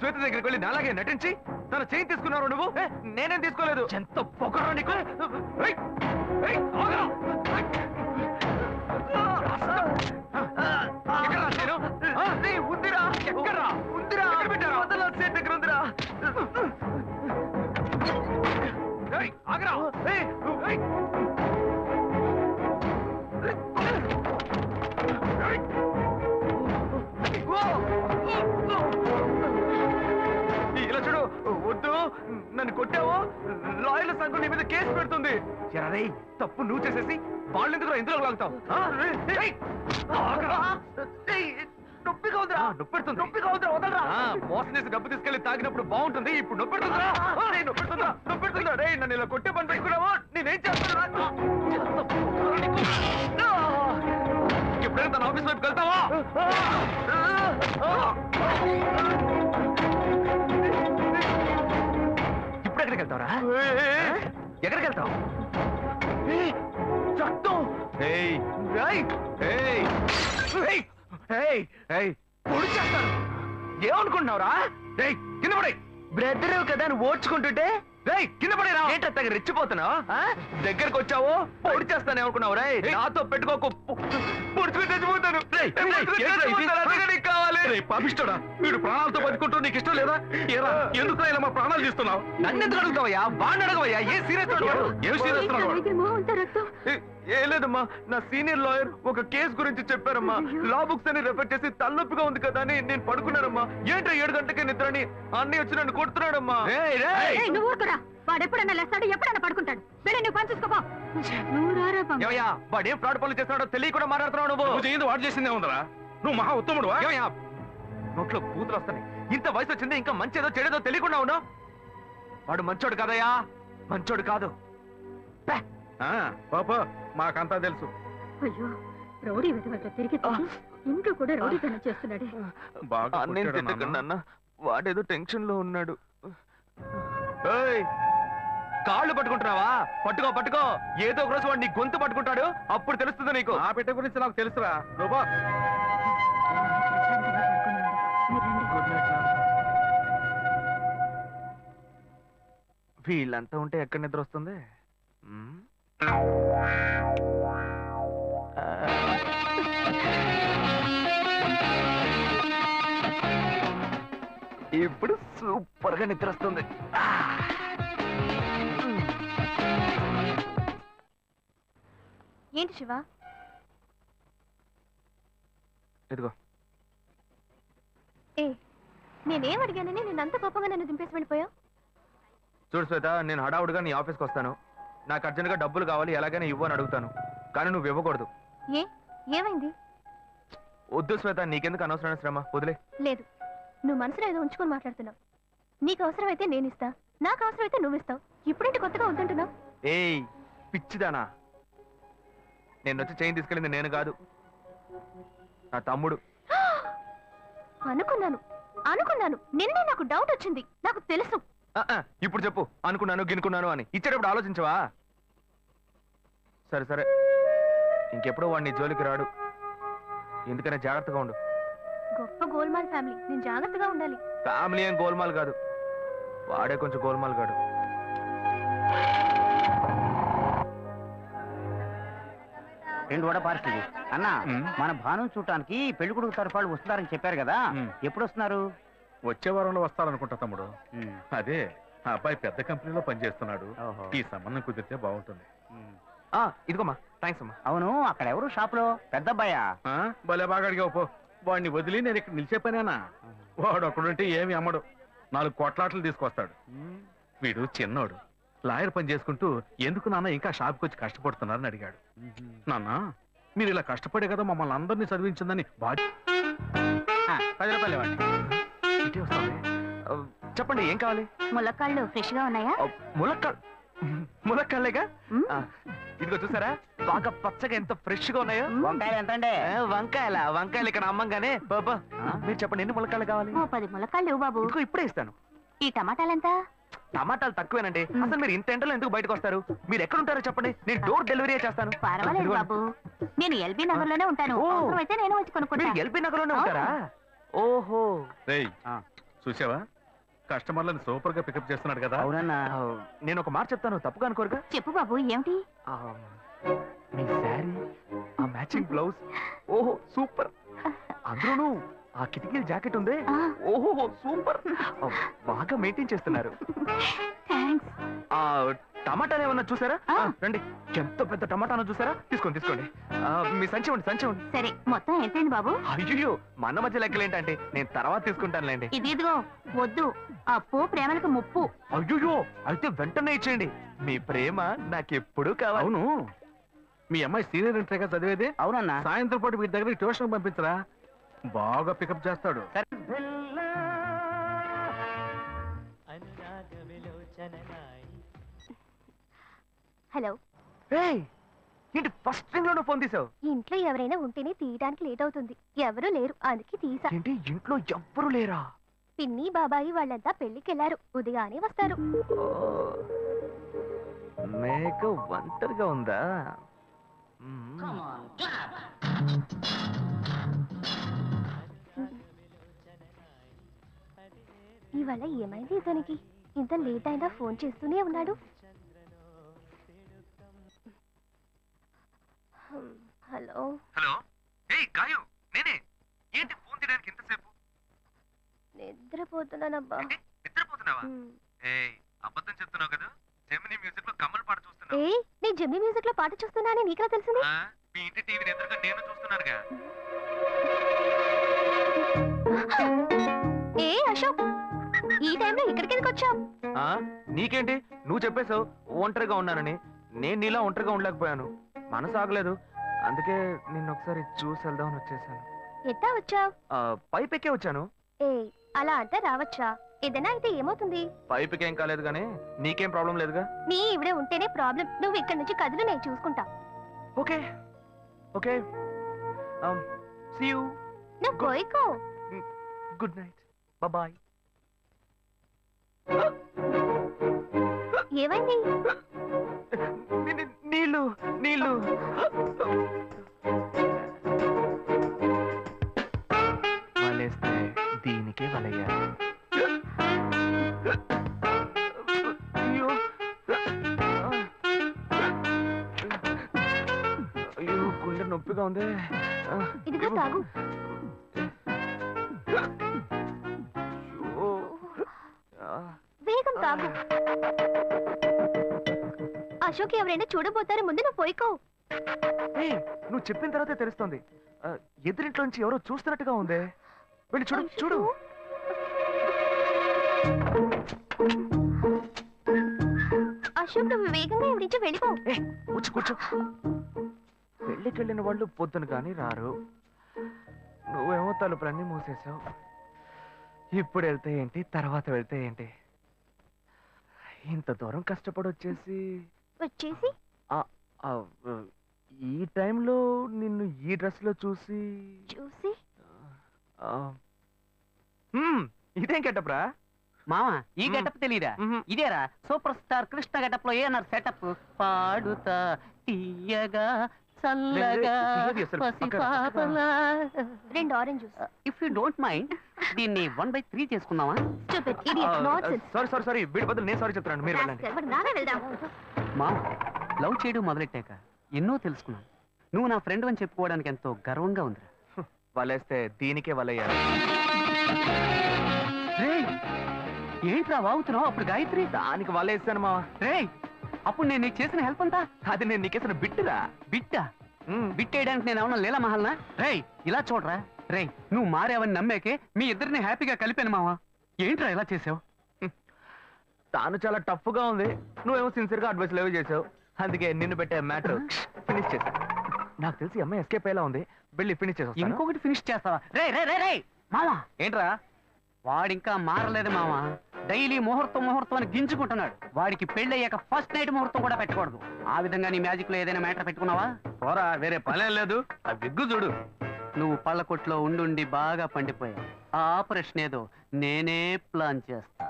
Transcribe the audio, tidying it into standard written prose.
శ్వేత దగ్గరికి వెళ్ళి నాలాగే నటించి తన చేయి తీసుకున్నావు నువ్వు? నేనేం తీసుకోలేదు. ఎంత పొగరా నీకు? ఉందిరా, ఎక్కడ్రా? ఉందిరా, పెట్టారా? సేట్ దగ్గర ఉందిరా. ఆగరా. ఇలా చూడు, వద్దు. నన్ను కొట్టావో లాయర్ల సంఘం నీ మీద కేసు పెడుతుంది. ఎరే, తప్పు నువ్వు చేసేసి వాళ్ళు ఎందుకు ఇందులో లాగుతావు? నొప్పిగా ఉందిరా. నొప్పెడుతుంది. నొప్పిగా ఉందిరా, వదలరా. మోసం చేసి డబ్బు తీసుకెళ్లి తాగినప్పుడు బాగుంటుంది, ఇప్పుడు నొప్పెడుతుందిరా. నొప్పెడుతుందా? నొప్పెడుతుందా? రే, నన్ను ఇలా కొట్టే పని పెట్టుకున్నావా? నేనేం చేస్తాను? ఎప్పుడైనా తన ఆఫీస్ వైపు వెళ్తావా? ఇప్పుడు ఎక్కడికి వెళ్తావరా? ఎక్కడికి వెళ్తావు? చట్టం. పొడి చేస్తాను. ఏమనుకుంటున్నావురా? కింద పడే. బ్రదర్ కదా అని ఓడ్చుకుంటుంటే కింద పడేరా. ఏంటత్తగా రెచ్చిపోతున్నావు? దగ్గరకు వచ్చావు, పొడి చేస్తాను ఏమనుకున్నావు? రే, నాతో పెట్టుకోకు. పొడుచుకుని తెచ్చిపోతాను. కావాలి పాపిస్తాడా? వీడు ప్రాణాలతో బతుకుంటూ నీకు ఇష్టం లేదా? ఎందుకు ఇలా మా ప్రాణాలు తీస్తున్నావు? నన్ను ఎందుకు అడుగుతావయ్యా? వాడిని అడగవయ్యా. ఏ సీరియస్ ఏం సీరియస్? ఏం లేదమ్మా, నా సీనియర్ లాయర్ ఒక కేసు గురించి చెప్పారమ్మా. లా బుక్స్ అని రెఫర్ చేసి తలనొప్పిగా ఉంది కదా అని నేను పడుకున్నానమ్మా. ఏంటో 7 గంటలకే నిద్రని అన్నీ వచ్చి నన్ను కొడుతున్నాడమ్మా. వాడెప్పుడన్నా లేస్తాడు, ఎప్పుడన్నా పడుకుంటాడు. వెళ్ళి నువ్వు పని చూసుకోపో. వాడేం ఫ్రాడ్ పనులు చేస్తున్నాడో తెలియకుండా మాట్లాడుతున్నావు. నువ్వు వాడు చేసిందే ఉందరా? నువ్వు మహా ఉత్తముడు. నోట్లో కూతురు వస్తాయి. ఇంత వయసు వచ్చింది, ఇంకా మంచేదో చెడేదో తెలియకుండా ఉన్నావు. వాడు మంచోడు కాదయ్యా, మంచోడు కాదు. మాకంతా తెలుసు. అయ్యో, రౌడీ వెతవట తిరిగి ఇంట్లో కూడా రౌడీతనం చేస్తున్నాడే. అన్న వాడేదో టెన్షన్ లో ఉన్నాడు. కాళ్ళు పట్టుకుంటున్నావా? పట్టుకో పట్టుకో. ఏదో ఒక రోజు వాడు నీ గొంతు పట్టుకుంటాడు, అప్పుడు తెలుస్తుంది నీకు. ఆ బిడ్డ గురించి నాకు తెలుసురా. వీళ్ళంతా ఉంటే ఎక్కడ నిద్ర వస్తుంది? ఇప్పుడు సూపర్ గా నిద్ర వస్తుంది. ఏంటి శివ? ఇదిగో. నేనేం అడిగానని నేనంత కోపంగా నన్ను దింపేసి వెళ్ళిపోయావు? చూడు శ్వేత, నేను హడావుడిగా నీ ఆఫీస్కి వస్తాను. నాకు అర్జెంట్గా డబ్బులు కావాలి, ఎలాగైనా ఇవ్వని అడుగుతాను, కానీ నువ్వు ఇవ్వకూడదు. ఏమైంది? వద్దు శ్వేత, నీకెందుకు అనవసరమైన శ్రమ, వదిలే. లేదు, నువ్వు మనసులో ఏదో ఉంచుకొని మాట్లాడుతున్నావు. నీకు అవసరమైతే నేను ఇస్తా, నాకు అవసరమైతే నువ్వు ఇస్తావు. ఇప్పుడేంటి కొత్తగా వద్దంటున్నావు? ఏయ్ పిచ్చిదానా, నేను వచ్చి చైన్ తీసుకెళ్ళింది నేను కాదు, నా తమ్ముడు. అనుకున్నాను నిన్నే. నాకు డౌట్ వచ్చింది, నాకు తెలుసు. ఇప్పుడు చెప్పు, అనుకున్నాను గినుకున్నాను అని. ఇచ్చేటప్పుడు ఆలోచించవా? సరే సరే, ఇంకెప్పుడు వాడిని జోలికి రాడు, ఎందుకనే జాగ్రత్తగా ఉండు. గొప్ప గోల్మాల్ ఫ్యామిలీ, నేను జాగ్రత్తగా ఉండాలి. ఫ్యామిలీ ఏం గోల్మాల్ కాదు, వాడే కొంచెం గోల్మాల్ కాడు. రెండు వడ పార్సల్ అన్నా. మన భాను చూడటానికి పెళ్లి కొడుకు తరఫు వాళ్ళు వస్తున్నారని చెప్పారు కదా, ఎప్పుడు వస్తున్నారు? వచ్చే వారంలో వస్తారనుకుంటా తమ్ముడు. అదే ఆ అబ్బాయి పెద్ద కంపెనీలో పనిచేస్తున్నాడు, ఈ సంబంధం కుదిరితే బాగుంటుంది. ఇదిగోమ్మా, థ్యాంక్స్ అమ్మా. అవును, అక్కడ ఎవరు షాప్ లో? పెద్ద అబ్బాయా? భలే బాగా అడిగావు పో. వాడిని వదిలి నేను ఇక్కడ నిలిచే పనేనా? వాడు అక్కడుంటే ఏమి అమ్మడు, 4 కోట్లాట్లు తీసుకొస్తాడు. వీడు చిన్నోడు, లాయర్ పని చేసుకుంటూ ఎందుకు నాన్న ఇంకా షాప్కి వచ్చి కష్టపడుతున్నారని అడిగాడు. నాన్న, మీరు ఇలా కష్టపడే కదా మమ్మల్ని అందరినీ చదివించిందని బాగా 10 రూపాయలు ఇవ్వండి. చెప్పండి, ఏం కావాలి? ములక్కాళ్ళు ఫ్రెష్ గా ఉన్నాయా? ములక్కాళ్ళేగా, ఇదిగో చూసారా బాగా పచ్చగా ఎంత ఫ్రెష్ గా ఉన్నాయో. వంకాయలు ఎంత అండి? వంకాయలు ఇక్కడ అమ్మంగానే. బాబా మీరు చెప్పండి, ఎన్ని ములక్కాళ్ళు కావాలి? 10 ములక్కాళ్ళు ఇవ్వు బాబు. ఇదిగో ఇప్పుడే ఇస్తాను. ఈ టమాటాలు ఎంత? టమాటాలు తక్కువేనండి. అసలు మీరు ఇంత ఎండలో ఎందుకు బయటకు వస్తారు? మీరు ఎక్కడ ఉంటారో చెప్పండి, నేను డోర్ డెలివరీ చేస్తాను. పర్వాలేదు బాబు, నేను ఎల్బీ నగర్ లోనే ఉంటాను, అయితే నేను వచ్చి కొనుక్కుంటా. ఎల్బీ నగర్ లోనే ఉంటారా? ఓహో, చూసావా కస్టమర్లను సూపర్ గా పికప్ చేస్తున్నాడు కదా. అవునన్నా. నేను ఒక మాట చెప్తాను, తప్పుగా అనుకోరుగా? చెప్పు బాబు, ఏమిటి? మీ శారీ, ఆ మ్యాచింగ్ బ్లౌజ్, ఓహో సూపర్. అందులోనూ ఆ కిటికీల జాకెట్ ఉంది, ఓహో సూపర్. బాగా మెయింటైన్ చేస్తున్నారు. థ్యాంక్స్. ఆ టమాటాలు ఏమన్నా చూసారా? రండి, ఎంత పెద్ద టమాటానో చూసారా? తీసుకోండి తీసుకోండి. మీ సంచి ఇవ్వండి, సంచి ఇవ్వండి. సరే, మొత్తం ఎంతైంది బాబు? అయ్యో, మన మధ్య లెక్కలేంటంటే, నేను తర్వాత తీసుకుంటానులేండి. ఇదిగో వద్దు, అప్పు ప్రేమలకు ముప్పు. అయ్యో, అయితే వెంటనే ఇచ్చేయండి. మీ ప్రేమ నాకెప్పుడు కావాలి. అవును, మీ అమ్మాయి సీనియర్ ఇంటర్గా చదివేది. అవునన్నా. సాయంత్రం పాటు వీటి దగ్గర ట్యూషన్ పంపించరా, బాగా పికప్ చేస్తాడు. హలో. ఏంటి ఫస్ట్ థింగ్ లోనే ఫోన్ తీసావు? ఇంట్లో ఎవరైనా ఉంటేనే తీయడానికి లేట్ అవుతుంది. ఎవరూ లేరు, అందుకే తీసా. ఏంటి ఇంట్లో ఎవ్వరు లేరా? పిన్ని బాబాయి వాళ్ళంతా పెళ్లికెళ్లారు, ఉదయానే వస్తారు. మేక ఒంటరిగా ఉందా? ఇవాళ ఏమైంది ఇతనికి? ఇంత లేట్ అయినా ఫోన్ చేస్తూనే ఉన్నాడు. హలో. హలో, ఏయ్ గాయు, నేనే. ఏంటి ఫోన్ తీయడానికి ఇంతసేపు? నిద్రపోతున్నానబ్బా. నిద్రపోతున్నావా? ఏయ్, అబద్ధం చెప్తున్నావు కదా. జెమినీ మ్యూజిక్ లో కమల్ పాట చూస్తున్నా. ఏ, నేను జెమినీ మ్యూజిక్ లో పాట చూస్తున్నానని నీకెలా తెలిసింది? మీ ఇంటి టీవీని ఎదురుగా నేను చూస్తున్నానుగా. ఏ అశోక్, ఈ టైంలో ఇక్కడికి ఎందుకు వచ్చావు? నీకేంటి, నువ్వు చెప్పేశావు ఒంటరిగా ఉన్నానని. నేను నీలా ఒంటరిగా ఉండలేకపోయాను, మనసు ఆగలేదు. అందుకే నిన్ను ఒకసారి చూసి వెళ్దామని వచ్చేసాను. ఎట్టా వచ్చావు? పైపెక్కే వచ్చాను. ఏ, అలా అంటే రావచ్చా? ఏదైనా అయితే ఏమవుతుంది? పైపెక్కేం కాలేదు కానీ నీకేం ప్రాబ్లం లేదుగా. నీ ఇవిడే ఉంటేనే ప్రాబ్లం. నువ్వు ఇక్కడ నుంచి కదులు, నేను చూసుకుంటా. Okay okay, see you. నువ్వు కోయికో. Good night, bye. ఏమైంది? నీళ్ళు నీళ్ళు. వలేస్తే దీనికే వలయ్యారు. అయ్యో అయ్యో, గుండె నొప్పిగా ఉంది. ఇదిగో తాగు. వేగం తాగు. అశోక్ ఎవరైనా చూడబోతారు, ముందు నువ్వు పోయికో. నువ్వు చెప్పిన తర్వాతే తెలుస్తుంది. ఎదురింట్లోంచి ఎవరో చూస్తున్నట్టుగా ఉంది. వెళ్ళి చూడు చూడు. అశోక్, నువ్వు వేగంగా ఇవి నుంచి వెళ్ళిపో. కూర్చో కూర్చో. పెళ్ళికెళ్ళిన వాళ్ళు పొద్దున కానీ రారు. నువ్వేమో తలుపులన్నీ మూసేసావు. ఇప్పుడు వెళ్తే ఏంటి, తర్వాత వెళ్తే ఏంటి? ఇంత దూరం కష్టపడి వచ్చేసి ఈ టైంలో నిన్ను ఈ డ్రెస్ లో చూసి ఇదేం గెటప్రా మామ? ఈ గెటప్ తెలీదా? ఇదేరా సూపర్ స్టార్ కృష్ణ గెటప్ లో ఏమన్నారు సెటప్? పాడుతా తీయగా చల్లగా పసిపాపలా. 2 orange juice. If you don't mind దీన్ని 1/3 చేసుకుందామా? సారీ, వీడి బదులు నేను సారీ చెప్తున్నాను, మీరు వెళ్ళండి. మామ, లవ్ చేయడం మొదలెట్టాక ఎన్నో తెలుసుకున్నాను. నువ్వు నా ఫ్రెండ్ అని చెప్పుకోవడానికి ఎంతో గర్వంగా ఉందిరా. వలేస్తే దీనికే వలయ్యారు. ఏంట్రా వాగుతున్నావు? అప్పుడు గాయత్రి దానికి వలేస్తాను మా. రే, అప్పుడు నేను నీకు చేసిన హెల్ప్ అంతా అది నేను నీకేసిన బిట్టురా. బిట్టా? బిట్టేయడానికి నేను ఏమన్నా లీలా మహల్నా? రేయ్, ఇలా చూడరా. రేయ్, నువ్వు మారేవని నమ్మేకే మీ ఇద్దరిని హ్యాపీగా కలిపాను మావా. ఏంట్రా ఇలా చేసావు? తాను చాలా టఫ్ గా ఉంది, నువ్వేమో సిన్సియర్ గా అడ్వైస్ లేవు చేసావు. అందుకే నిన్ను పెట్టే మ్యాటర్ ఫినిష్ చేశా. నాకు తెలిసి అమ్మాయి ఎస్కేప్ అయ్యేలా ఉంది, వెళ్ళి ఫినిష్ చేస్తా. ఇంకొకటి ఫినిష్ చేస్తావా? రే రే రే రే మావా, ఏంట్రా? వాడింకా మారలేదు మావా. డైలీ ముహూర్తం అని గింజుకుంటున్నాడు. వాడికి పెళ్ళయ్యాక ఫస్ట్ నైట్ ముహూర్తం కూడా పెట్టకూడదు. ఆ విధంగా నీ మ్యాజిక్ లో ఏదైనా మ్యాటర్ పెట్టుకున్నావా? పోరా, వేరే పనేం లేదు. ఆ విగ్గు చూడు. నువ్వు పళ్ళకొట్లో ఉండుండి బాగా పండిపోయావు. ఆ ఆపరేషన్ ఏదో నేనే ప్లాన్ చేస్తా.